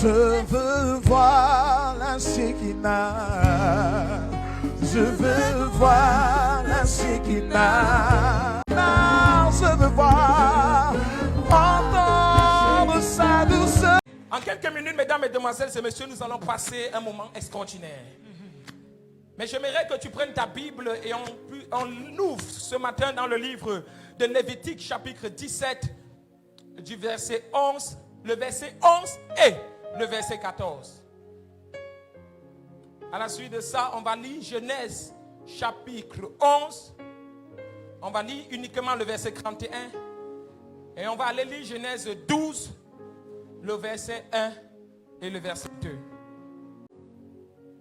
Je veux voir la Shekinah. Je veux voir la Shekinah. Je veux voir, entendre sa douceur. En quelques minutes, mesdames, mesdemoiselles et messieurs, nous allons passer un moment extraordinaire. Mais j'aimerais que tu prennes ta Bible et on ouvre ce matin dans le livre de Lévitique, chapitre 17, du verset 11, le verset 11 et le verset 14. À la suite de ça, on va lire Genèse, chapitre 11. On va lire uniquement le verset 31. Et on va aller lire Genèse 12, le verset 1 et le verset 2.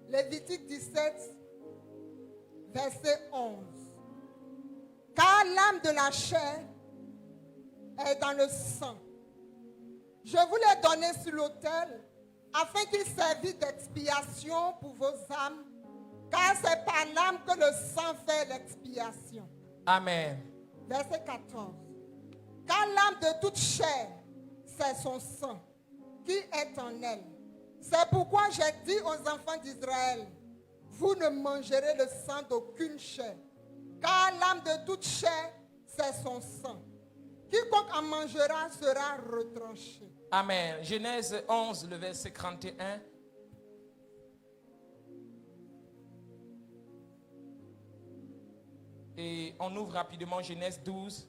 Lévitique 17, verset 11. Car l'âme de la chair est dans le sang. Je vous l'ai donné sur l'autel, afin qu'il servit d'expiation pour vos âmes, car c'est par l'âme que le sang fait l'expiation. Amen. Verset 14. Car l'âme de toute chair, c'est son sang, qui est en elle. C'est pourquoi j'ai dit aux enfants d'Israël, vous ne mangerez le sang d'aucune chair, car l'âme de toute chair, c'est son sang. Quiconque en mangera sera retranché. Amen. Genèse 11, le verset 31. Et on ouvre rapidement Genèse 12,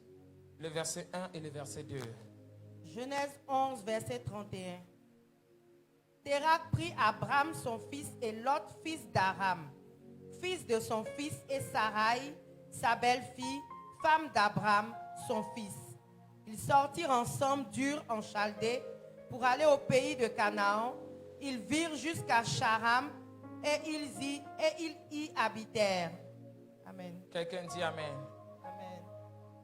le verset 1 et le verset 2. Genèse 11, verset 31. Térak prit Abraham son fils et Lot, fils d'Aram, fils de son fils, et Sarai, sa belle-fille, femme d'Abraham, son fils. Ils sortirent ensemble d'Ur en Chaldée pour aller au pays de Canaan. Ils virent jusqu'à Charam et ils y habitèrent. Amen. Quelqu'un dit Amen. Amen.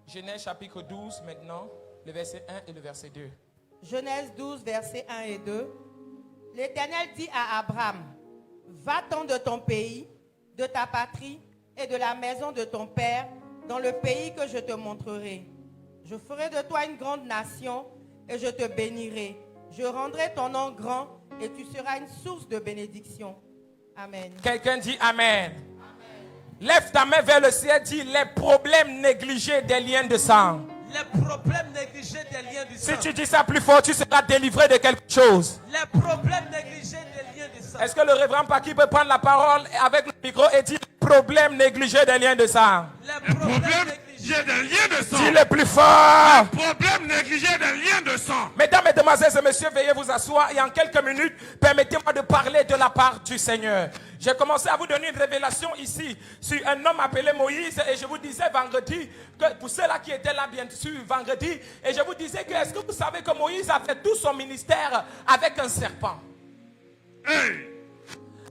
Genèse chapitre 12 maintenant, le verset 1 et le verset 2. Genèse 12, versets 1 et 2. L'Éternel dit à Abraham, va-t'en de ton pays, de ta patrie et de la maison de ton père, dans le pays que je te montrerai. Je ferai de toi une grande nation et je te bénirai. Je rendrai ton nom grand et tu seras une source de bénédiction. Amen. Quelqu'un dit Amen. Lève ta main vers le ciel, dis les problèmes négligés des liens de sang. Les problèmes négligés des liens du sang. Si tu dis ça plus fort, tu seras délivré de quelque chose. Les problèmes négligés des liens du sang. Est-ce que le révérend Paki peut prendre la parole avec le micro et dire problème négligé des liens de sang? Les problèmes négligés des liens de sang. Dis le plus fort. Problème négligé des liens de sang. Mesdames, mesdemoiselles et messieurs, veuillez vous asseoir et en quelques minutes, permettez-moi de parler de la part du Seigneur. J'ai commencé à vous donner une révélation ici sur un homme appelé Moïse et je vous disais vendredi, que pour ceux-là qui étaient là bien sûr vendredi, et je vous disais que est-ce que vous savez que Moïse a fait tout son ministère avec un serpent? Hey.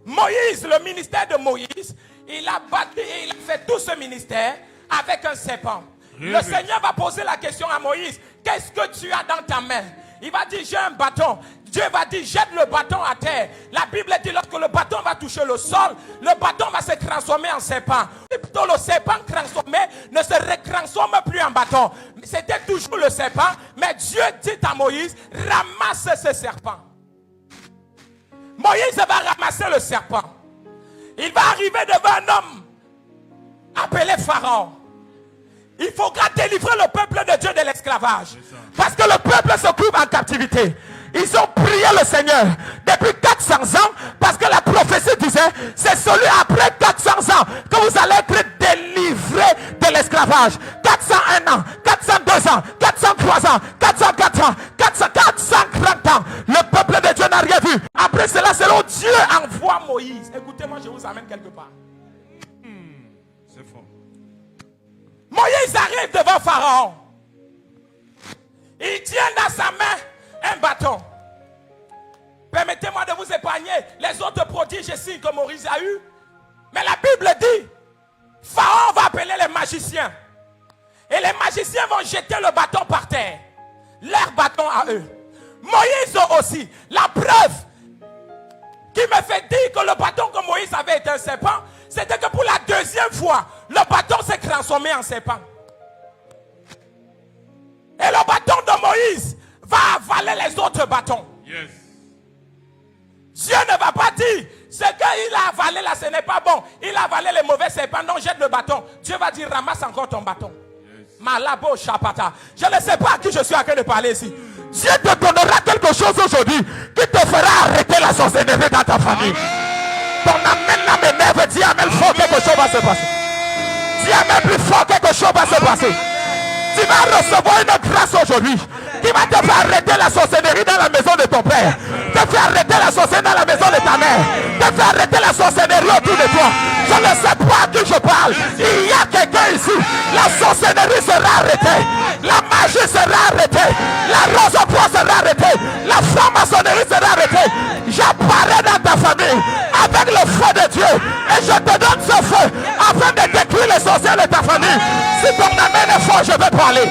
Moïse, le ministère de Moïse, il a battu et il a fait tout ce ministère avec un serpent. Le Seigneur va poser la question à Moïse, qu'est-ce que tu as dans ta main? Il va dire, j'ai un bâton. Dieu va dire, jette le bâton à terre. La Bible dit, lorsque le bâton va toucher le sol, le bâton va se transformer en serpent. Plutôt le serpent transformé ne se retransforme plus en bâton. C'était toujours le serpent, mais Dieu dit à Moïse, ramasse ce serpent. Moïse va ramasser le serpent. Il va arriver devant un homme appelé Pharaon. Il faudra délivrer le peuple de Dieu de l'esclavage. Parce que le peuple se trouve en captivité. Ils ont prié le Seigneur depuis 400 ans. Parce que la prophétie disait, c'est celui après 400 ans que vous allez être délivré de l'esclavage. 401 ans, 402 ans, 403 ans, 404 ans, 440 ans. Le peuple de Dieu n'a rien vu. Après cela, selon Dieu envoie Moïse. Écoutez-moi, je vous amène quelque part. C'est fort. Moïse arrive devant Pharaon. Il tient dans sa main un bâton. Permettez-moi de vous épargner les autres prodiges et signes que Moïse a eu. Mais la Bible dit, Pharaon va appeler les magiciens. Et les magiciens vont jeter le bâton par terre. Leur bâton à eux. Moïse aussi. La preuve qui me fait dire que le bâton que Moïse avait été un serpent, c'était que pour la deuxième fois, le bâton s'est transformé en serpent. Et le bâton de Moïse va avaler les autres bâtons. Yes. il a avalé là, ce n'est pas bon. Il a avalé les mauvais serpents. Non, jette le bâton. Dieu va dire, ramasse encore ton bâton. Malabo Chapata. Je ne sais pas à qui je suis en train de parler ici. Dieu te donnera quelque chose aujourd'hui qui te fera arrêter la sorcellerie dans ta famille. Ton amen là m'énerve. Dis amen fort, quelque chose va se passer. Dis amen plus fort, quelque chose va se passer. Tu vas recevoir une grâce aujourd'hui qui va te faire arrêter la sorcellerie dans la maison de ton père, te faire arrêter la sorcellerie dans la maison de ta mère, te faire arrêter la sorcellerie autour de toi. Je ne sais pas à qui je parle. Il y a quelqu'un ici. La sorcellerie sera arrêtée, la magie sera arrêtée, la rose au poids sera arrêtée, la franc-maçonnerie sera arrêtée. J'apparais dans ta famille avec le feu de Dieu et je te donne ce feu afin de détruire les sorciers de ta famille. Si ton amen est fort, je vais parler.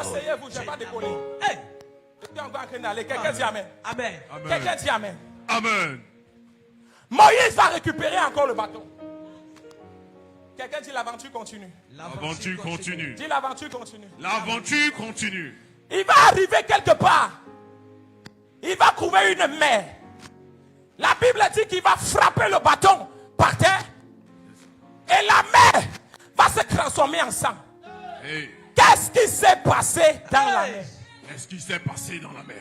Asseyez-vous, je ne vais pas décoller. Quelqu'un dit amen. Amen. Quelqu'un dit amen. Amen. Moïse va récupérer encore le bâton. Quelqu'un dit l'aventure continue. L'aventure continue. Dis l'aventure continue. L'aventure continue. Il va arriver quelque part. Il va trouver une mer. La Bible dit qu'il va frapper le bâton par terre. Et la mer va se transformer en sang. Hey. Qu'est-ce qui s'est passé dans la mer? Qu'est-ce qui s'est passé dans la mer?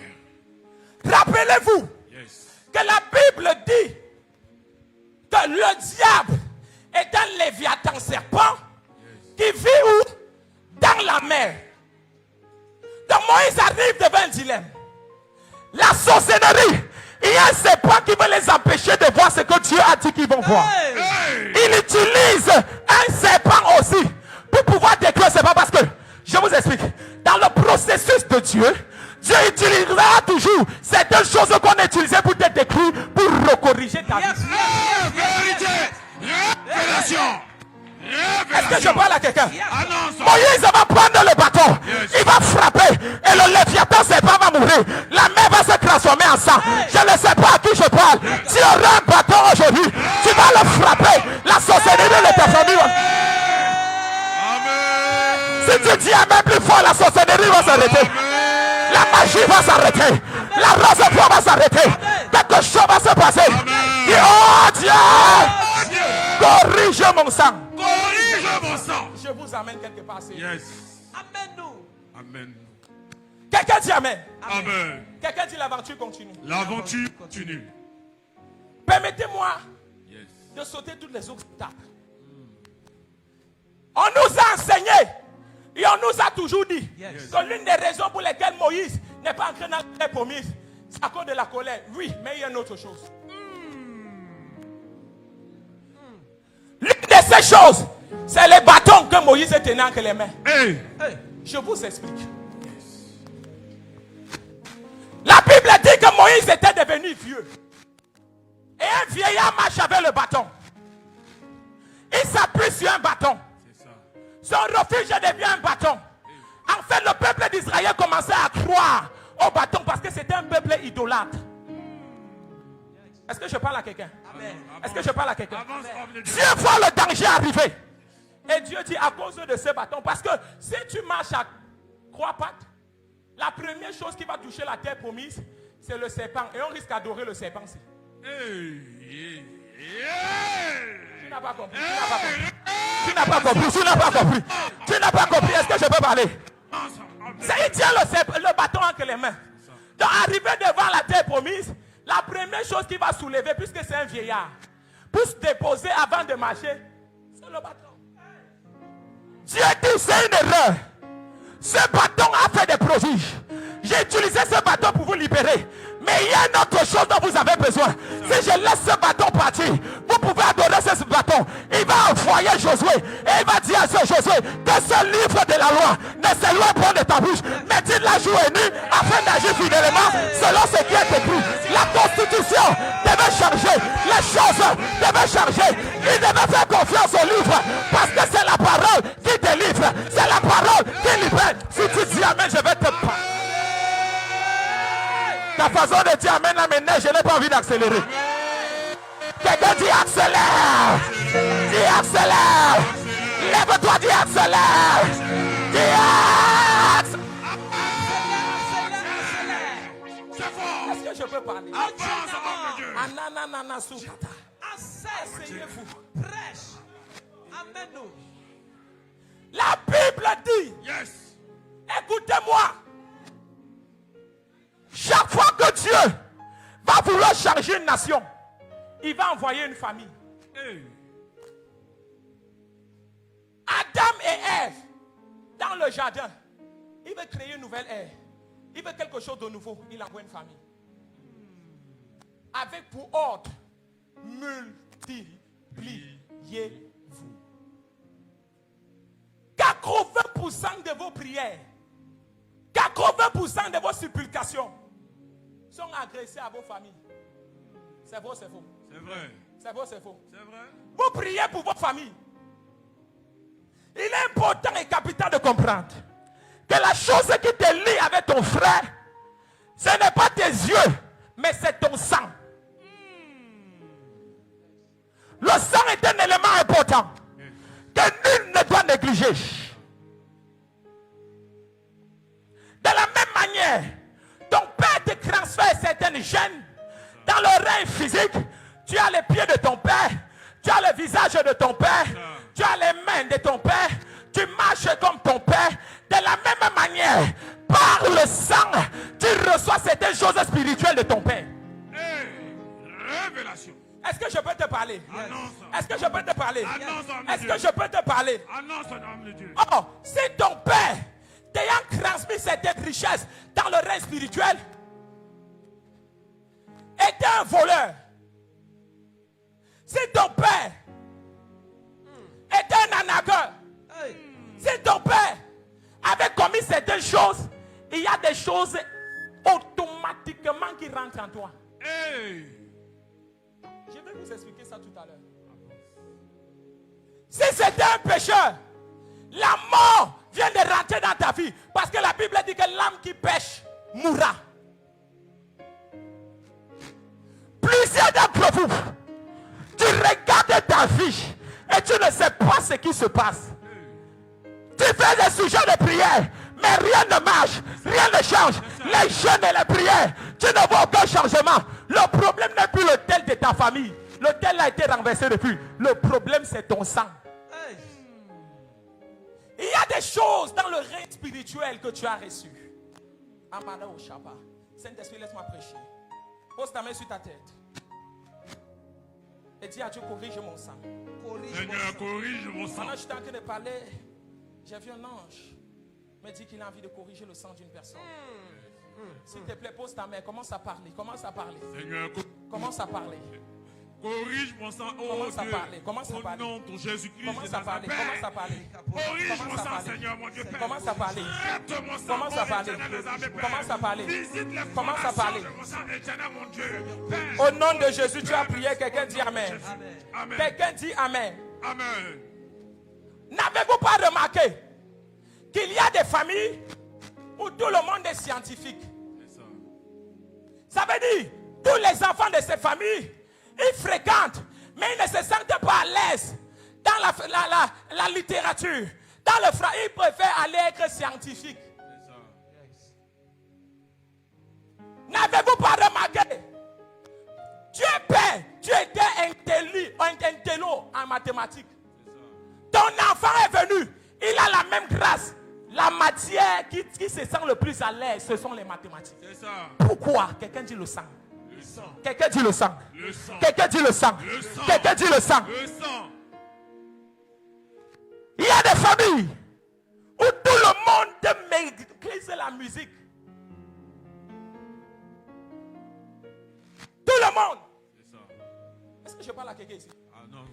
Rappelez-vous que la Bible dit que le diable est un léviathan serpent qui vit où? Dans la mer. Donc Moïse arrive devant un dilemme. La sorcellerie, il y a un serpent qui veut les empêcher de voir ce que Dieu a dit qu'ils vont voir. Il utilise un serpent aussi pour pouvoir détruire. C'est pas parce que, je vous explique, dans le processus de Dieu, Dieu utilisera toujours certaines choses qu'on a utilisées pour te détruire, pour recorriger ta vie. Vérité. Révélation. Est-ce que je parle à quelqu'un? Annonce. Moïse va prendre le bâton, il va frapper et le léviathan serpent va mourir. La mer va se transformer en sang. Je ne sais pas à qui je parle. Tu auras un bâton aujourd'hui, tu vas le frapper. La sorcellerie de ta famille. Amen. Si tu dis amen plus fort, la sorcellerie va s'arrêter. La magie va s'arrêter. La rose au poids va s'arrêter. Quelque chose va se passer. Et oh Dieu, corrige mon sang. Corrige mon sang. Je vous amène quelque part. Yes. Amène-nous. Amen. Quelqu'un dit amen. Amen. Quelqu'un dit l'aventure continue. L'aventure continue. Permettez-moi Yes. de sauter toutes les obstacles. On nous a enseigné et on nous a toujours dit que l'une des raisons pour lesquelles Moïse n'est pas entré dans la terre promise, c'est à cause de la colère. Oui, mais il y a une autre chose. L'une de ces choses, c'est les bâtons que Moïse tenait entre les mains. Hey. Je vous explique. La Bible dit que Moïse était devenu vieux. Et un vieillard marche avec le bâton. Il s'appuie sur un bâton. Son refuge devient un bâton. En fait, le peuple d'Israël commençait à croire au bâton parce que c'était un peuple idolâtre. Est-ce que je parle à quelqu'un? Est-ce que je parle à quelqu'un? Dieu voit le danger arriver. Et Dieu dit à cause de ce bâton, parce que si tu marches à croix-pattes, la première chose qui va toucher la terre promise, c'est le serpent. Et on risque d'adorer le serpent-ci. Tu n'as pas compris. Tu n'as pas compris. Tu n'as pas compris. Tu n'as pas compris. Est-ce que je peux parler? Il tient le bâton entre les mains. Donc, arrivé devant la terre promise, la première chose qu'il va soulever, puisque c'est un vieillard, pour se déposer avant de marcher, c'est le bâton. Dieu dit c'est une erreur. Ce bâton a fait des prodiges. J'ai utilisé ce bâton pour vous libérer. Mais il y a une autre chose dont vous avez besoin. Si je laisse ce bâton partir, vous pouvez adorer ce bâton. Il va envoyer Josué. Et il va dire à ce Josué que ce livre de la loi ne s'éloigne pas de ta bouche. Mais dis la jour et nuit afin d'agir fidèlement selon ce qui est écrit. La constitution devait changer. Les choses devaient changer. Il devait faire confiance au livre. Parce que c'est la parole qui délivre. C'est la parole qui libère. Si tu dis amen, je vais te parler. Ta façon de dire amen, amen, je n'ai pas envie d'accélérer. Quelqu'un dit accélère. Dis accélère. Lève-toi, dis accélère. Dis accélère. Est-ce que je peux parler? Avance, homme de Dieu. Ananana soukata. Enseigne. Asseyez-vous. Prêche. Amène-nous. La Bible dit, Yes. écoutez-moi, chaque fois que Dieu va vouloir changer une nation, il va envoyer une famille. Hey. Adam et Ève, dans le jardin, il veut créer une nouvelle ère. Il veut quelque chose de nouveau. Il envoie une famille. Avec pour ordre, multipliez-vous. 80% de vos prières, 80% de vos supplications sont adressées à vos familles. C'est vrai, c'est faux. C'est vrai. C'est vrai, c'est faux. C'est vrai. Vous priez pour vos familles. Il est important et capital de comprendre que la chose qui te lie avec ton frère, ce n'est pas tes yeux, mais c'est ton sang. Le sang est un élément important que nul ne doit négliger. De la même manière, ton père te transfère certaines gènes dans le règne physique. Tu as les pieds de ton père, tu as le visage de ton père, tu as les mains de ton père, tu marches comme ton père. De la même manière, par le sang, tu reçois certaines choses spirituelles de ton père. Hey. Révélation. Est-ce que je peux te parler? Annonce. Est-ce que je peux te parler? Annonce, homme de Est-ce Dieu. que je peux te parler? Annonce, homme de Dieu. Oh, si ton père t'ayant transmis cette richesse dans le règne spirituel était un voleur, si ton père était un arnaqueur, Hey. si ton père avait commis certaines choses, il y a des choses automatiquement qui rentrent en toi. Hey. Je vais vous expliquer ça tout à l'heure. Si c'était un pécheur, la mort vient de rentrer dans ta vie. Parce que la Bible dit que l'âme qui pêche mourra. Plusieurs d'entre vous, tu regardes ta vie et tu ne sais pas ce qui se passe. Tu fais des sujets de prière, mais rien ne marche, rien ne change. Les jeûnes et les prières, tu ne vois aucun changement. Le problème n'est plus le tel de ta famille. Le tel a été renversé depuis. Le problème, c'est ton sang. Hey. Il y a des choses dans le règne spirituel que tu as reçu. Amada au Shabbat. Saint-Esprit, laisse-moi prêcher. Pose ta main sur ta tête. Et dis à Dieu, corrige mon sang. Seigneur, corrige mon sang. Pendant que j'étais en train de parler, j'ai vu un ange me dire qu'il a envie de corriger le sang d'une personne. S'il te plaît, pose ta main. Commence à parler. Commence à parler. Seigneur, Commence à parler. corrige mon sang. Oh Commence à Dieu. parler. Commence à Au parler. nom de Jésus-Christ Commence de à parler. Nazareth. Commence à parler. Corrige Commence mon à sang, parler. Seigneur, mon Dieu Père. Commence à parler. Traite mon sang, Commence à mon parler. éternel des armées, Père. Commence à parler. Visite les Commence à fondations parler. de mon sang, éternel, mon Dieu. Père. Au nom de Jésus, tu as prié. Quelqu'un dit Amen. Amen. Quelqu'un dit Amen. Amen. N'avez-vous pas remarqué qu'il y a des familles où tout le monde est scientifique? C'est ça. Ça veut dire, tous les enfants de ces familles, ils fréquentent, mais ils ne se sentent pas à l'aise dans la littérature. Dans le ils préfèrent aller être scientifiques. C'est ça. N'avez-vous pas remarqué? Tu es père, tu étais intello en mathématiques. C'est ça. Ton enfant est venu, il a la même grâce. La matière qui se sent le plus à l'aise, ce sont les mathématiques. C'est ça. Pourquoi? Quelqu'un dit le sang. Le sang. Quelqu'un dit le sang. Le sang. Quelqu'un dit le sang. Le sang. Quelqu'un dit le sang. Le sang. Il y a des familles où tout le monde maîtrise la musique. Tout le monde. C'est ça. Est-ce que je parle à quelqu'un ici? Annonce.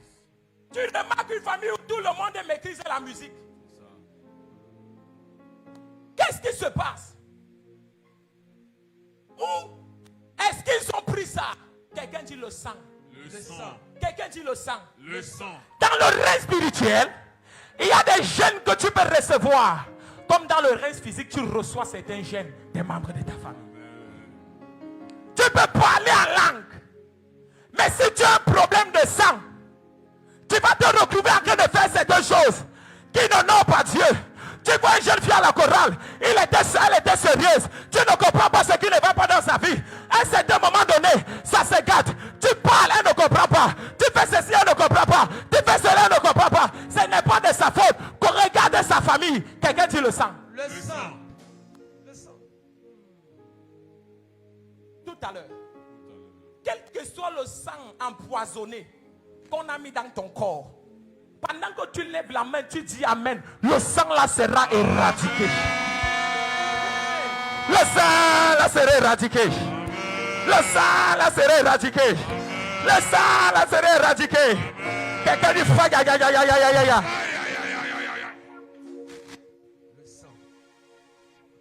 Tu remarques une famille où tout le monde maîtrise la musique. C'est ça. Qu'est-ce qui se passe? Où est-ce qu'ils ont pris ça? Quelqu'un dit le sang. Le sang. Quelqu'un dit le sang. Le sang. Dans le règne spirituel, il y a des gènes que tu peux recevoir. Comme dans le règne physique, tu reçois certains gènes des membres de ta famille. Tu peux parler en langue. Mais si tu as un problème de sang, tu vas te retrouver en train de faire certaines choses qui n'honorent pas Dieu. Tu vois une jeune fille à la chorale, elle était sérieuse. Tu ne comprends pas ce qui ne va pas dans sa vie. Elle se famille. Quelqu'un dit le sang. Le sang. Le sang. Tout à l'heure. Quel que soit le sang empoisonné qu'on a mis dans ton corps, pendant que tu lèves la main, tu dis Amen. Le sang là sera éradiqué. Le sang là sera éradiqué. Le sang là sera éradiqué. Le sang là sera éradiqué. Quelqu'un dit fa ya ya ya ya ya ya ya. Le sang.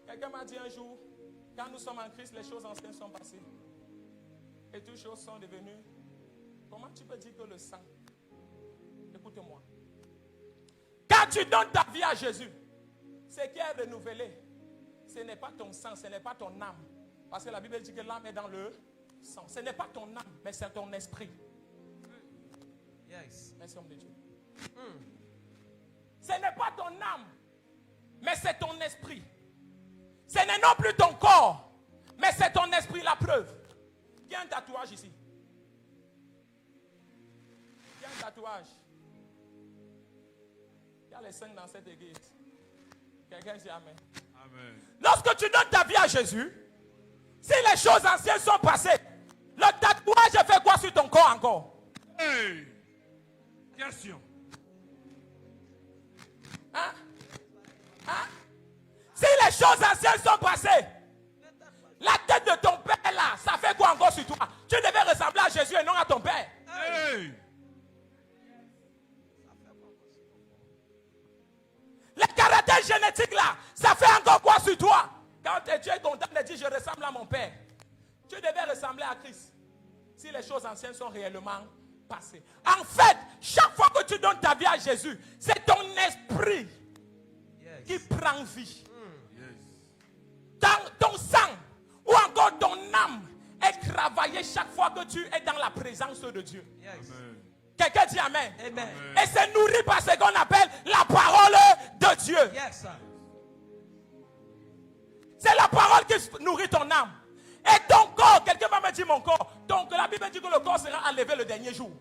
Quelqu'un m'a dit un jour, quand nous sommes en Christ, les choses anciennes sont passées. Et toutes choses sont devenues. Comment tu peux dire que le sang? Écoute-moi. Quand tu donnes ta vie à Jésus, ce qui est renouvelé, ce n'est pas ton sang, ce n'est pas ton âme. Parce que la Bible dit que l'âme est dans le sang. Ce n'est pas ton âme, mais c'est ton esprit. Yes. Merci, homme de Dieu. Ce n'est pas ton âme, mais c'est ton esprit. Ce n'est non plus ton corps, mais c'est ton esprit, la preuve. Il y a un tatouage ici. Il y a un tatouage. Il y a les 5 dans cette église. Quelqu'un dit Amen. Amen. Lorsque tu donnes ta vie à Jésus, si les choses anciennes sont passées, le tatouage fait quoi sur ton corps encore? Hey! Question. Hein? Hein? Si les choses anciennes sont passées, la tête de ton père là, ça fait quoi encore sur toi? Tu devais ressembler à Jésus et non à ton père. Hey! Le caractère génétique là, ça fait encore quoi sur toi? Quand tu es content de dire je ressemble à mon père, tu devais ressembler à Christ. Si les choses anciennes sont réellement passées. En fait, chaque fois que tu donnes ta vie à Jésus, c'est ton esprit qui prend vie. Ton sang ou encore ton âme est travaillée chaque fois que tu es dans la présence de Dieu. Amen. Quelqu'un dit Amen. Amen. Et c'est nourri par ce qu'on appelle la parole de Dieu. Yes, sir. C'est la parole qui nourrit ton âme. Et ton corps, quelqu'un va me dire mon corps. Donc la Bible dit que le corps sera enlevé le dernier jour.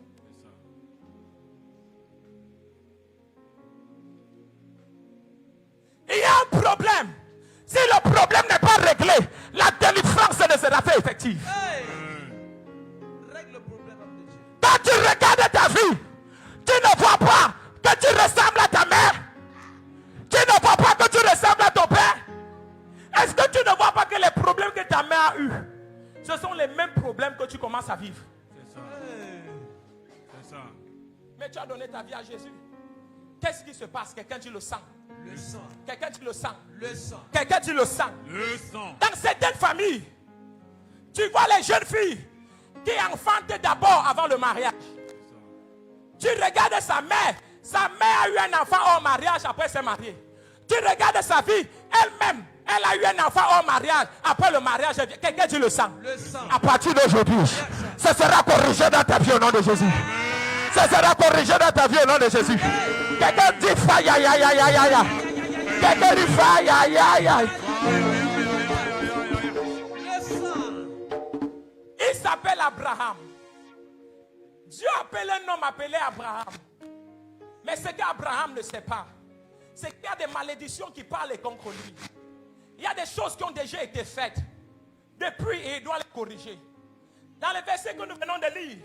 Il y a un problème. Si le problème n'est pas réglé, la délivrance ne sera pas effective. Hey. Règle le problème de Dieu. Quand tu regardes ta vie, tu ne vois pas que tu ressembles à ta mère. Tu ne vois pas que tu ressembles à ton père. Est-ce que tu ne vois pas que les problèmes que ta mère a eus, ce sont les mêmes problèmes que tu commences à vivre? C'est ça. C'est ça. Mais tu as donné ta vie à Jésus. Qu'est-ce qui se passe? Quelqu'un dit le sang. Le sang. Quelqu'un dit le sang. Le sang. Quelqu'un dit le sang. Le sang. Dans certaines familles, tu vois les jeunes filles qui enfantent d'abord avant le mariage. Tu regardes sa mère. Sa mère a eu un enfant hors mariage, après s'est mariée. Tu regardes sa vie, elle-même, elle a eu un enfant hors mariage, après le mariage. Quelqu'un dit le sang. Le sang. À partir d'aujourd'hui, ce sera corrigé dans ta vie au nom de Jésus. Ce sera corrigé dans ta vie au nom de Jésus. Quelqu'un dit fa ya ya ya ya ya ya. Quelqu'un dit fa ya ya ya. Le sang. Il s'appelle Abraham. Dieu appelle un homme appelé Abraham. Mais ce qu'Abraham ne sait pas, c'est qu'il y a des malédictions qui parlent contre lui. Il y a des choses qui ont déjà été faites depuis et il doit les corriger. Dans le verset que nous venons de lire,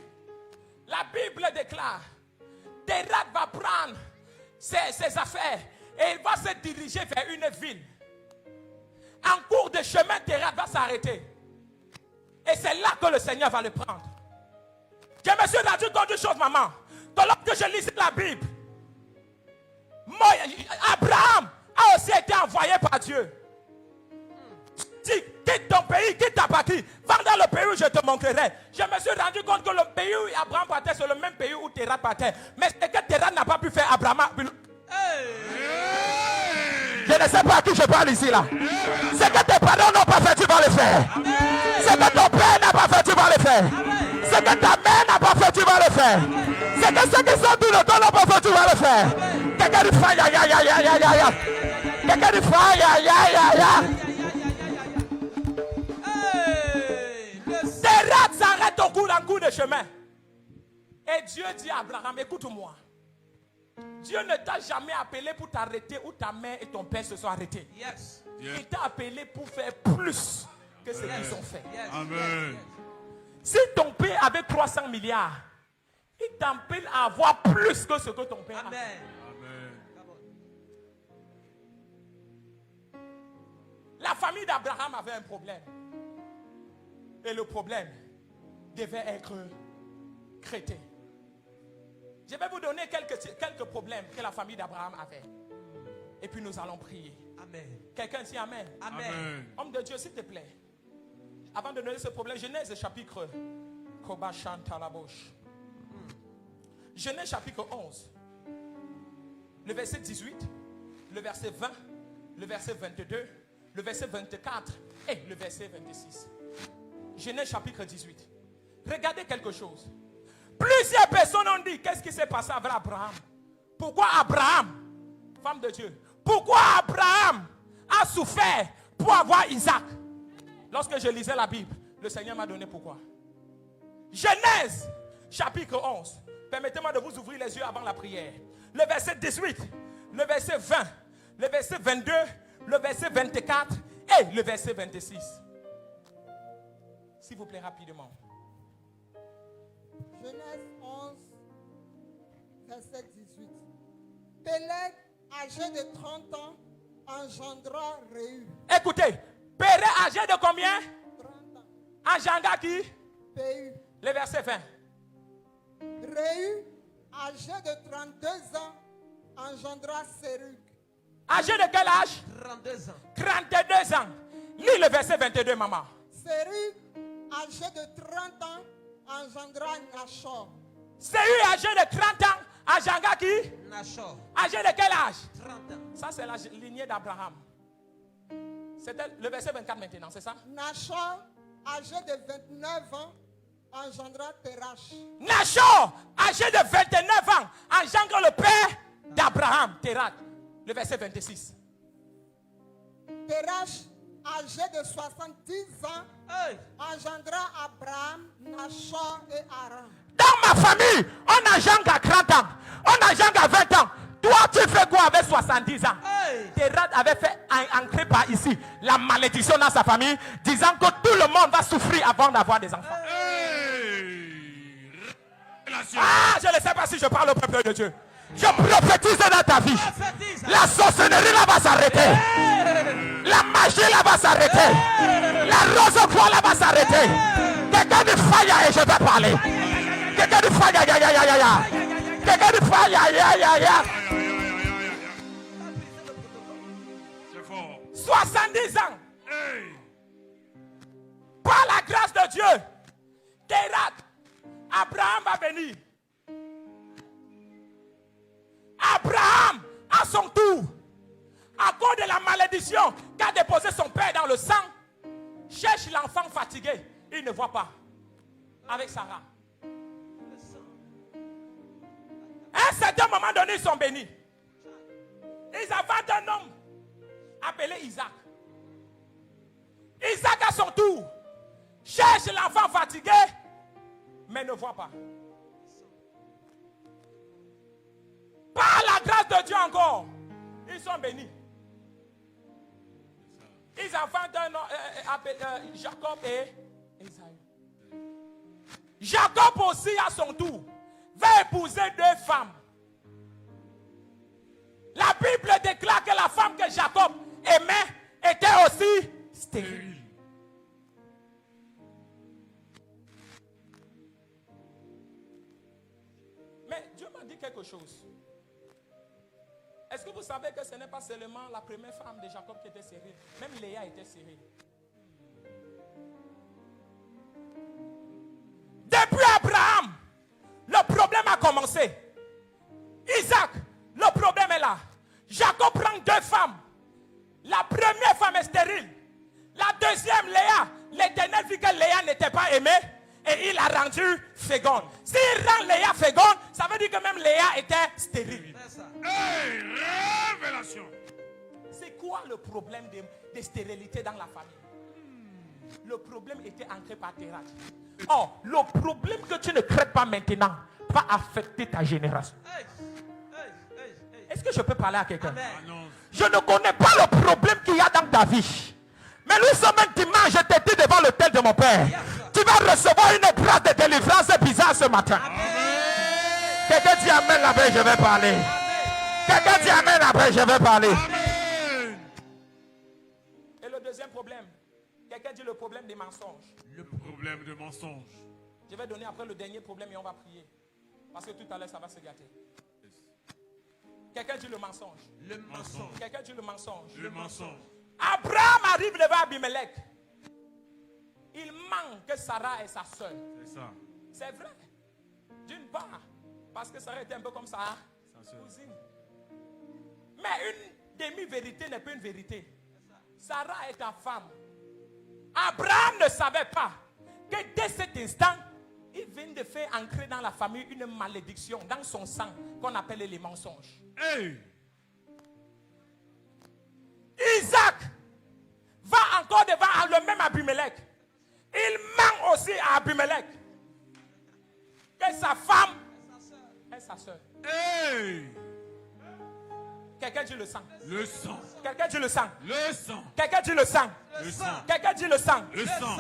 la Bible déclare, Térat va prendre ses affaires et il va se diriger vers une ville. En cours de chemin, Térat va s'arrêter. Et c'est là que le Seigneur va le prendre. Je me suis rendu compte d'une chose, maman. Que lorsque je lisais la Bible, Abraham a aussi été envoyé par Dieu. Dis, quitte ton pays, quitte ta patrie, va dans le pays où je te montrerai. Je me suis rendu compte que le pays où Abraham partait, c'est le même pays où Térat partait. Mais ce que Térat n'a pas pu faire, Abraham. Je ne sais pas à qui je parle ici là. Ce que tes parents n'ont pas fait, tu vas le faire. Ce que ton père n'a pas fait, tu vas le faire. Ce que ta mère n'a pas fait, tu vas le faire. Ce que ceux qui sont tout le temps n'ont pas fait, tu vas le faire. Quelqu'un dit fa ya ya ya ya ya ya ya. Quelqu'un dit fa ya ya ya ya. Térat s'arrête au cours d'un coup de chemin. Et Dieu dit à Abraham, écoute-moi. Dieu ne t'a jamais appelé pour t'arrêter où ta mère et ton père se sont arrêtés. Yes. Yes. Il t'a appelé pour faire plus que ce qu'ils ont fait. Yes. Amen. Si ton père avait 300 milliards, il t'appelle à avoir plus que ce que ton père a. Amen. Amen. Come on. La famille d'Abraham avait un problème. Et le problème devait être traité. Je vais vous donner quelques problèmes que la famille d'Abraham avait. Et puis nous allons prier. Amen. Quelqu'un dit Amen. Amen. Amen. Homme de Dieu, s'il te plaît. Avant de donner ce problème, Genèse chapitre Genèse chapitre 11. Le verset 18, le verset 20, le verset 22, le verset 24 et le verset 26. Genèse chapitre 18. Regardez quelque chose. Plusieurs personnes ont dit, qu'est-ce qui s'est passé avec Abraham? Pourquoi Abraham, femme de Dieu, pourquoi Abraham a souffert pour avoir Isaac? Lorsque je lisais la Bible, le Seigneur m'a donné pourquoi. Genèse chapitre 11. Permettez-moi de vous ouvrir les yeux avant la prière. Le verset 18, le verset 20, le verset 22, le verset 24 et le verset 26. S'il vous plaît, rapidement. Genèse 11, verset 18. Péleg, âgé de 30 ans, engendra Réu. Écoutez, Péré âgé de combien? 30 ans. Engenda qui? Péu. Le verset 20. Réu, âgé de 32 ans, engendra Sérug. Âgé de quel âge? 32 ans. 32 ans. Lis le verset 22, maman. Sérug, âgé de 30 ans, engendra Nachor. Séhu âgé de 30 ans. Engenda qui? Nachor. Âgé de quel âge? 30 ans. Ça, c'est la lignée d'Abraham. C'était le verset 24 maintenant, c'est ça? Nachor, âgé de 29 ans, engendra Terach. Nachor, âgé de 29 ans, engendre le père d'Abraham, Terach. Le verset 26. Terach, âgé de 70 ans, Hey. engendra Abraham, Nachor et Haran. Dans ma famille, on engendre à 30 ans, on engendre à 20 ans. Toi, tu fais quoi avec 70 ans? Hey. Terach avait fait ancrer par ici la malédiction dans sa famille, disant que tout le monde va souffrir avant d'avoir des enfants. Hey. Révélation. Ah, je ne sais pas si je parle au peuple de Dieu. Je prophétise dans ta vie. Prophétise. La sorcellerie là va s'arrêter. La magie là va s'arrêter. La rose au poids là va s'arrêter. Quelqu'un de faille et je vais parler. Quelqu'un de faille, aïe, aïe, aïe, aïe, aïe. Quelqu'un de faille, aïe, aïe, aïe, aïe. C'est fort. 70 ans. Hey. Par la grâce de Dieu, Terach, Abraham va venir. Abraham, à son tour, à cause de la malédiction qu'a déposé son père dans le sang, cherche l'enfant fatigué. Il ne voit pas. Avec Sarah. À un certain moment donné, ils sont bénis. Ils avaient un homme appelé Isaac. Isaac, à son tour, cherche l'enfant fatigué, mais ne voit pas. Par la grâce de Dieu encore, ils sont bénis. Ils enfantent un homme, Jacob et Esaü. Jacob aussi, à son tour, va épouser 2 femmes. La Bible déclare que la femme que Jacob aimait était aussi stérile. Mais Dieu m'a dit quelque chose. Est-ce que vous savez que ce n'est pas seulement la première femme de Jacob qui était stérile? Même Léa était stérile. Depuis Abraham, le problème a commencé. Isaac, le problème est là. Jacob prend 2 femmes. La première femme est stérile. La deuxième, Léa. L'Éternel vit que Léa n'était pas aimée et il a rendu féconde. S'il rend Léa féconde, ça veut dire que même Léa était stérile. C'est ça. Hey. Révélation. C'est quoi le problème de stérilité dans la famille? Le problème était ancré par Terach. Oh, le problème que tu ne crées pas maintenant va affecter ta génération. Hey. Hey. Hey. que je peux parler à quelqu'un? Annonce. Je ne connais pas le problème qu'il y a dans ta vie. Mais lui, ce même dimanche, je t'ai dit devant l'autel de mon Père, tu vas recevoir une grâce de délivrance bizarre ce matin. Quelqu'un dit Amen après, je vais parler. Quelqu'un dit Amen après, je vais parler. Amen. Et le deuxième problème, quelqu'un dit le problème des mensonges. Le problème de mensonge. Je vais donner après le dernier problème et on va prier. Parce que tout à l'heure, ça va se gâter. Quelqu'un dit le mensonge. Le mensonge. Quelqu'un dit le mensonge. Le mensonge. Abraham arrive devant Abimelech. Il manque que Sarah est sa soeur. C'est ça. C'est vrai. D'une part, parce que Sarah était un peu comme ça, Sa sœur. cousine. Mais une demi-vérité n'est pas une vérité. Sarah est ta femme. Abraham ne savait pas que dès cet instant, il vient de faire ancrer dans la famille une malédiction, dans son sang, qu'on appelle les mensonges. Hey. Isaac va encore devant le même Abimelech. Il ment aussi à Abimelech que sa femme est sa soeur. Hey. Quelqu'un dit le sang. Le sang. Quelqu'un dit le sang. Le sang. Quelqu'un dit le sang. Le sang. Quelqu'un dit le sang. Le sang.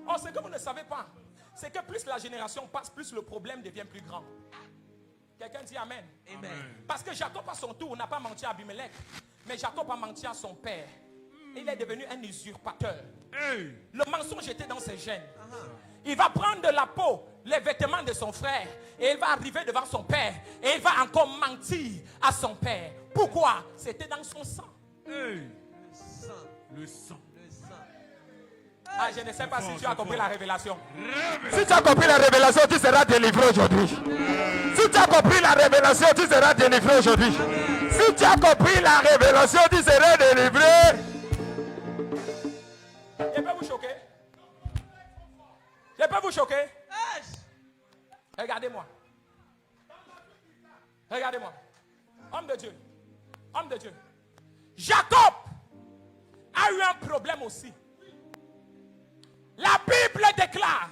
Oh, ce que vous ne savez pas, c'est que plus la génération passe, plus le problème devient plus grand. Quelqu'un dit Amen. Amen. Parce que Jacob à son tour n'a pas menti à Abimelech, mais Jacob a menti à son père. Il est devenu un usurpateur. Hey. Le mensonge était dans ses gènes. Il va prendre de la peau, les vêtements de son frère, et il va arriver devant son père, et il va encore mentir à son père. Pourquoi? C'était dans son sang. Hey. Le sang. Le sang. Le sang. Ah, je ne sais pas si tu as compris la révélation. Révélation. Si tu as compris la révélation, tu seras délivré aujourd'hui. Si tu as compris la révélation, tu seras délivré aujourd'hui. Si tu as compris la révélation, tu seras délivré. Je peux vous choquer? Je peux vous choquer? Hey. Regardez-moi. Regardez-moi. Homme de Dieu. Homme de Dieu. Jacob a eu un problème aussi. La Bible déclare,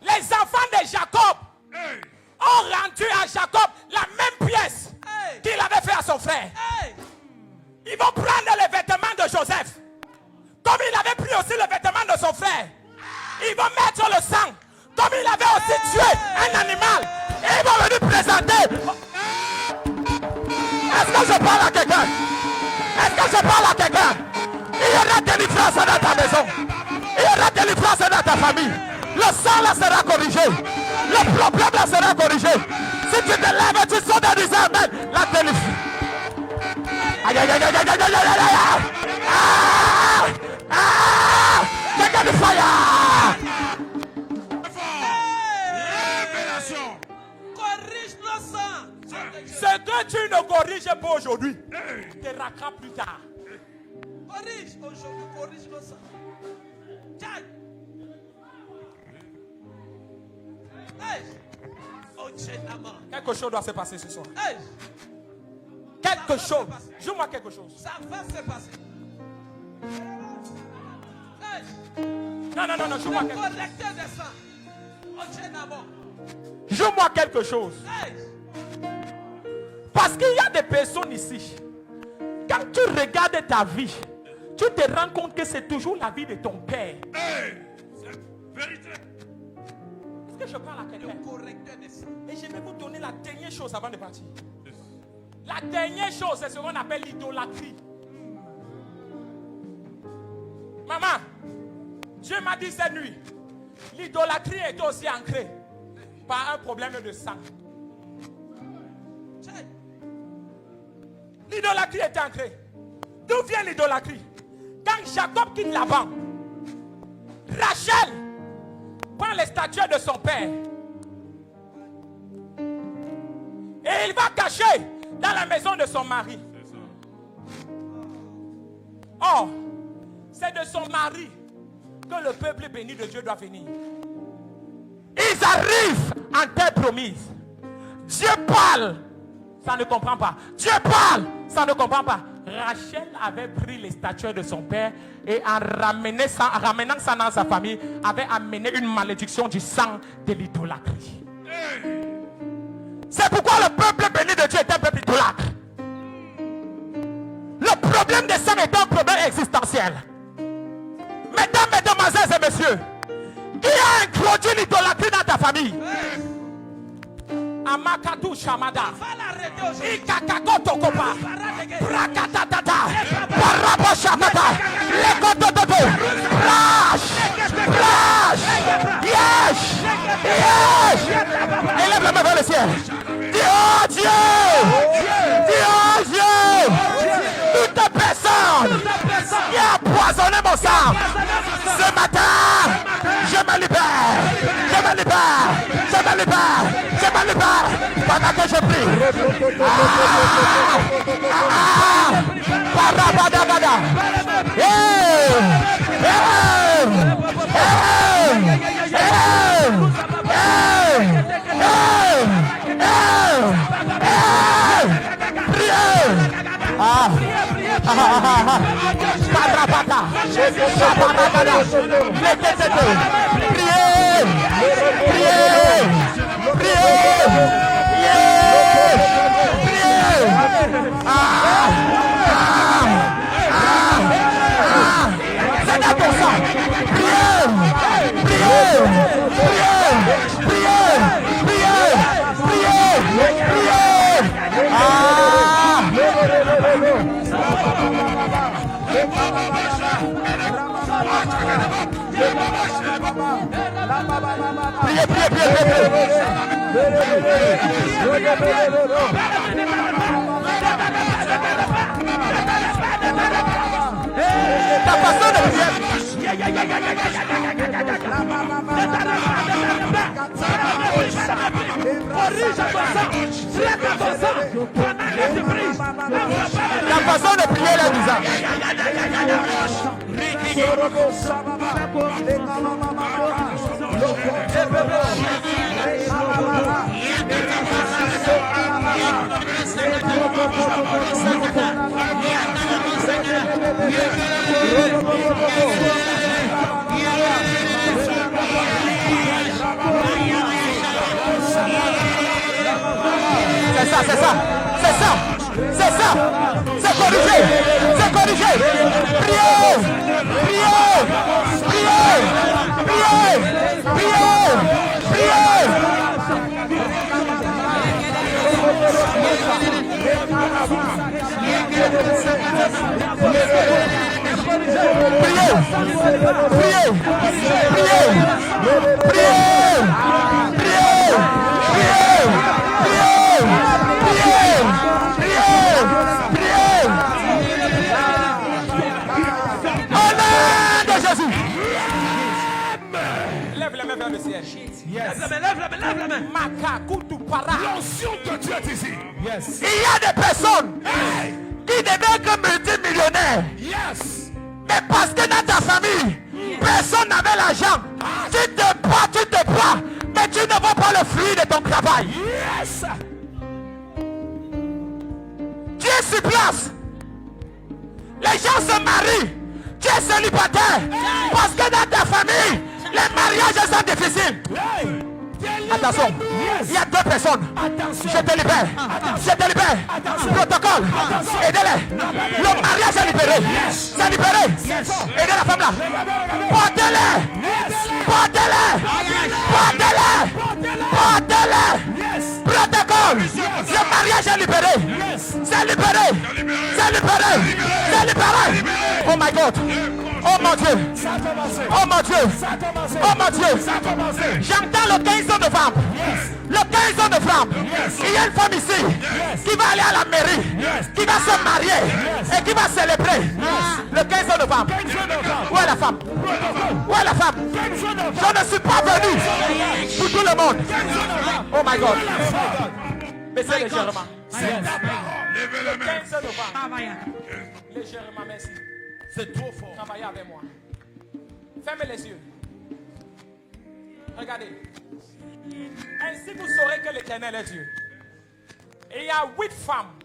les enfants de Jacob Hey. ont rendu à Jacob la même pièce Hey. qu'il avait fait à son frère. Hey. Ils vont prendre les vêtements de Joseph, comme il avait pris aussi le vêtement de son frère. Ils vont mettre le sang, comme il avait aussi tué un animal. Et ils vont venir présenter. Est-ce que je parle à quelqu'un? Est-ce que je parle à quelqu'un? Il y aura délivrance dans ta maison. Il y aura délivrance dans ta famille. Le sang là sera corrigé. Le problème là sera corrigé. Si tu te lèves, tu sautes en disant Amen. La délivrance. Aïe, aïe, aïe, aïe, aïe, aïe, aïe, aïe, aïe. Ah! Ah! Quelqu'un du fire! Révélation. Corrige le sang. Ce que tu ne corriges pas aujourd'hui, te raquera plus tard. Corrige aujourd'hui. Corrige le sang. Tiens. Hey. Oh, Tchénama. Quelque chose doit se passer ce soir. Hey. Quelque chose. Joue-moi quelque chose. Ça va se passer. Hey. Non, non, non, non, joue-moi Le quelque chose. correcteur des sangs. Oh, Tchénama. Joue-moi quelque chose. Hey. Parce qu'il y a des personnes ici. Quand tu regardes ta vie, tu te rends compte que c'est toujours la vie de ton père. Hey. C'est vérité. Est-ce que je parle à quelqu'un? Le correcteur des sangs. Et je vais vous donner la dernière chose avant de partir. La dernière chose, c'est ce qu'on appelle l'idolâtrie. Maman, Dieu m'a dit cette nuit, l'idolâtrie est aussi ancrée par un problème de sang. Tiens. L'idolâtrie est ancrée. D'où vient l'idolâtrie? Quand Jacob quitte Laban, Rachel prend les statues de son père et il va cacher dans la maison de son mari. C'est ça. Or, c'est de son mari que le peuple béni de Dieu doit venir. Ils arrivent en terre promise. Dieu parle, ça ne comprend pas. Dieu parle, ça ne comprend pas. Rachel avait pris les statues de son père et en ramenant ça dans sa famille, avait amené une malédiction du sang de l'idolâtrie. Hey. C'est pourquoi le peuple béni de Dieu est un peuple idolâtre. Le problème des femmes est un problème existentiel. Mesdames, mesdemoiselles et messieurs, qui a introduit l'idolâtrie dans ta famille? Amakatu Shamada, Ikakakotokopa, Prakatatata, Parabashamata, Lekotototo, Flash, yes, élève la main vers le ciel. Dis oh Dieu, toute personne qui a empoisonné mon sang, ce matin, je me libère, pendant que je prie. Parabadabada. Ta façon de prier. La façon de prier là, disant. C'est corrigé. Priez. Lève la main vers le ciel. Lève la main. L'onction de Dieu est ici. Yes. Il y a des personnes qui deviennent comme multimillionnaires. Yes. Mais parce que dans ta famille, personne n'avait l'argent. Tu te bats, mais tu ne vois pas le fruit de ton travail. Yes. Tu es sur place. Les gens se marient. Tu es célibataire. Parce que dans ta famille, les mariages sont difficiles. Attention, il y a deux personnes. Je te libère. Protocole. Aidez-les. Le mariage est libéré. C'est libéré. Aidez la femme là. Portez-les. Protocole. Le mariage est libéré. C'est libéré. Oh my God. Oh mon Dieu. J'entends le 15 novembre. Le 15 novembre. Il y a une femme ici qui va aller à la mairie, qui va se marier et qui va célébrer. Le 15 novembre. Où est la femme? Je ne suis pas venu pour tout le monde. Oh my God. Baissez légèrement. Levez la main. 15 novembre. Légèrement, merci. C'est trop fort. Travaillez avec moi. Fermez les yeux. Regardez. Ainsi vous saurez que l'Éternel est Dieu. Et il y a 8 femmes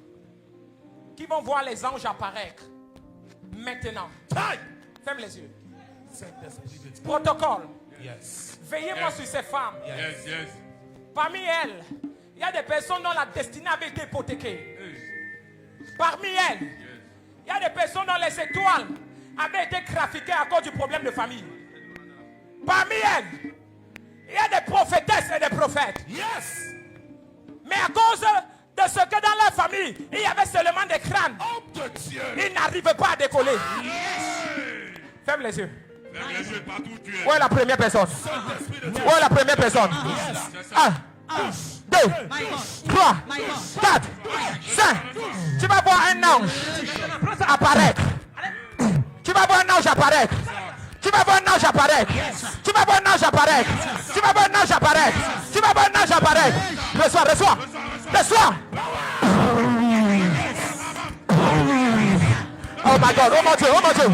qui vont voir les anges apparaître. Maintenant. Fermez les yeux. Protocole. Yes. Veillez-moi sur ces femmes. Yes. Parmi elles, Il y a des personnes dont la destinée avait été hypothéquée. Parmi elles, il y a des personnes dont les étoiles avaient été trafiquées à cause du problème de famille. Parmi elles, il y a des prophétesses et des prophètes. Yes. Mais à cause de ce que dans leur famille, il y avait seulement des crânes, Homme de Dieu. ils n'arrivaient pas à décoller. Ferme les yeux. Ferme les yeux partout où tu es. Où est la première personne? Où est la première personne? 1, 2, 3, 4, 5. Tu vas voir un ange apparaître. Tu vas voir un ange apparaître. Tu vas voir un ange apparaître. Tu vas voir un ange apparaître. Tu vas voir un ange apparaître. Tu vas voir un ange apparaître. Reçois, reçois. Reçois. Oh my God. Oh mon Dieu. Oh mon Dieu.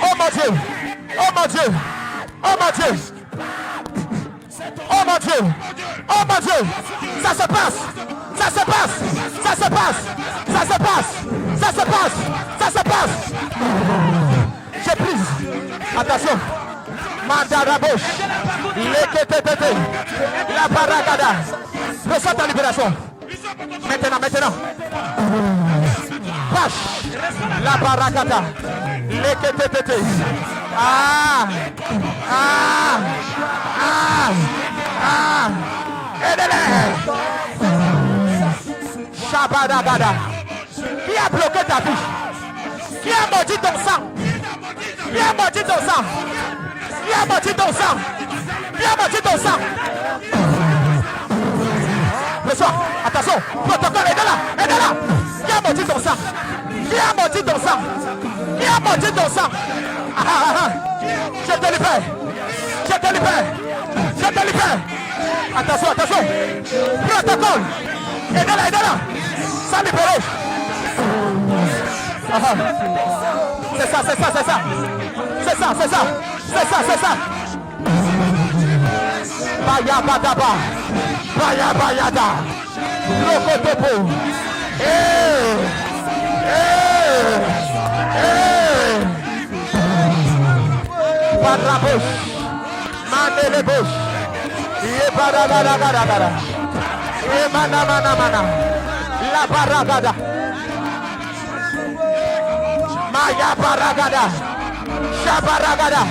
Oh mon Dieu. Oh mon Dieu. Oh mon Dieu. Oh mon Dieu. Oh mon Dieu. Ça se passe. Ça se passe. Ça se passe. Ça se passe. Ça se passe. Ça se passe. J'ai prise. Attention. Mandarabouche. L'équetété. La baragada. Reçois ta libération. Maintenant, maintenant. Vache. La baragada. L'équetété. Ah. Ah. Ah. Ah. Aidez-les. Shabadabada. Qui a bloqué ta vie? Qui a maudit ton sang? Qui a maudit ton sang? Qui a maudit ton sang? Qui a maudit ton sang? Reçois, attention, protocole, aidez-la, aidez-la. Qui a maudit ton sang? Qui a maudit ton sang? Qui a maudit ton sang? Ah, ah, ah. Je te libère. Je te libère. Je te libère. Attention, attention. Protocole. Aidez-la, aidez-la. Ça libéré. Ah, ah. C'est ça, c'est ça, c'est ça. C'est ça, c'est ça. C'est ça, c'est ça. Baya badaba. Baya bayada. Lokotopo. Padrabouche. Mandelebouche. Yebaragada. Mana. La baragada. Maya baragada. Shabaragada.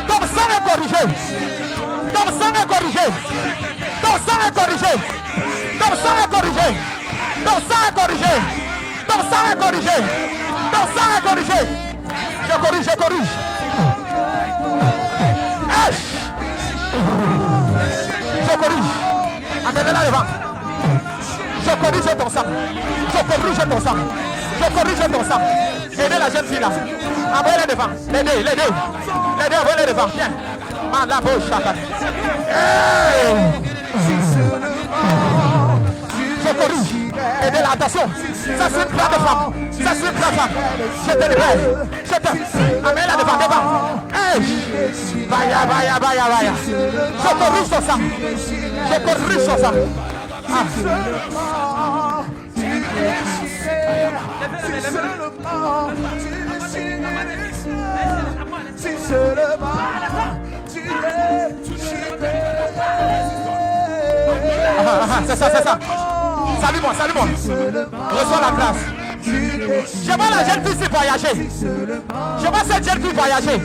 Ton sang est corrigé. Ton sang est corrigé. Ton sang est corrigé. Ton sang est corrigé. Ton sang est corrigé. Ton sang est corrigé. Ton sang est corrigé. Je corrige, je corrige. Je corrige. Amenez-la devant. Je corrige ton sang. Je corrige ton sang. Je corrige ton sang. Aidez la jeune fille là. Envoyez-la devant. Les deux. Les deux, envoyez-les devant. Viens. La bouche. Je corrige. Aidez-la, attention. Ça c'est une plaie de femme. Ça c'est une plaie de femme. Je te libère. Je te. Amène-la devant. Vaya. Je corrige ton sang. Je corrige ton sang. C'est ça. Salue-moi. Reçois la grâce. Je vois la jeune fille se voyager. Je vois cette jeune fille voyager.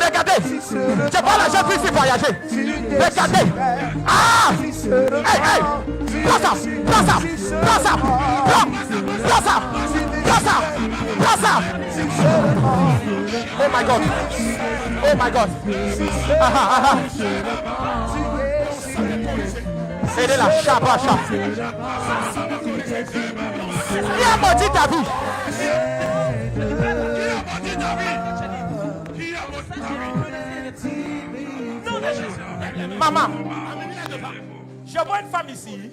Regardez. Je vois la jeune fille se voyager. Regardez. Ah! Hey! Prends ça. Oh my God. Aidez-la, chabacha. Qui a maudit ta vie? Maman, je vois une femme ici.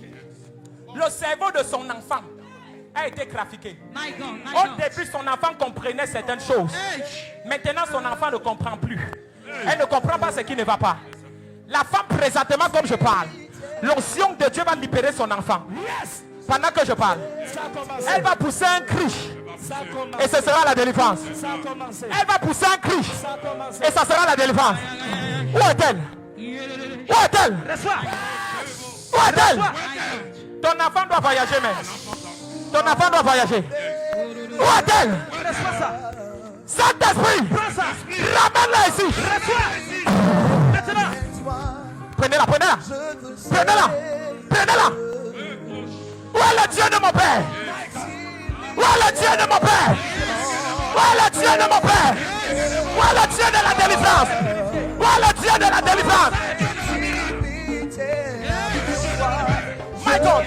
Le cerveau de son enfant a été trafiqué. Au début, son enfant comprenait certaines choses. Maintenant, son enfant ne comprend plus. Elle ne comprend pas ce qui ne va pas. La femme, présentement, comme je parle, l'onction de Dieu va libérer son enfant. Pendant que je parle, elle va pousser un cri. Et ce sera la délivrance. Elle va pousser un cri. Et ça sera la délivrance. Où est-elle? Où est-elle? Ton enfant doit voyager, mais. Ton enfant doit voyager. Où est-elle? Reçois ça. Saint-Esprit, Prends ça. ramène-la ici. Reçois. Maintenant. Prenez-la, prenez-la. Prenez-la. Prenez-la. Où est le Dieu de mon père? Où est le Dieu de mon père? Où est le Dieu de mon père? Où est le Dieu de la délivrance? Où est le Dieu de la délivrance? My God.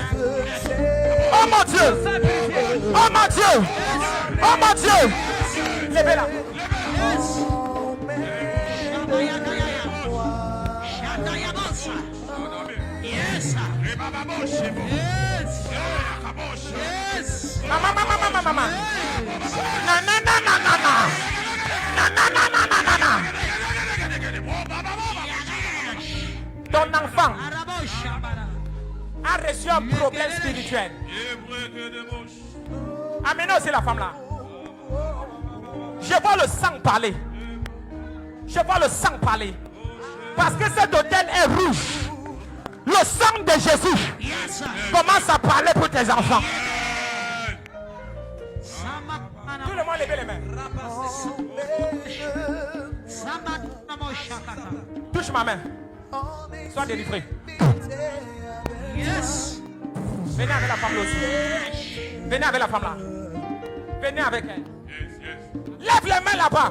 Oh mon Dieu. Oh mon Dieu. Oh mon Dieu. Levez-la. Maman. Na. Ton enfant a reçu un problème spirituel. Amenez aussi la femme là. Je vois le sang parler. Je vois le sang parler. Parce que cet hôtel est rouge. Le sang de Jésus commence à parler pour tes enfants. Tout le monde levez les mains. Touche ma main. Sois délivré. Venez avec la femme là aussi. Venez avec la femme là. Venez avec elle. Lève les mains là-bas.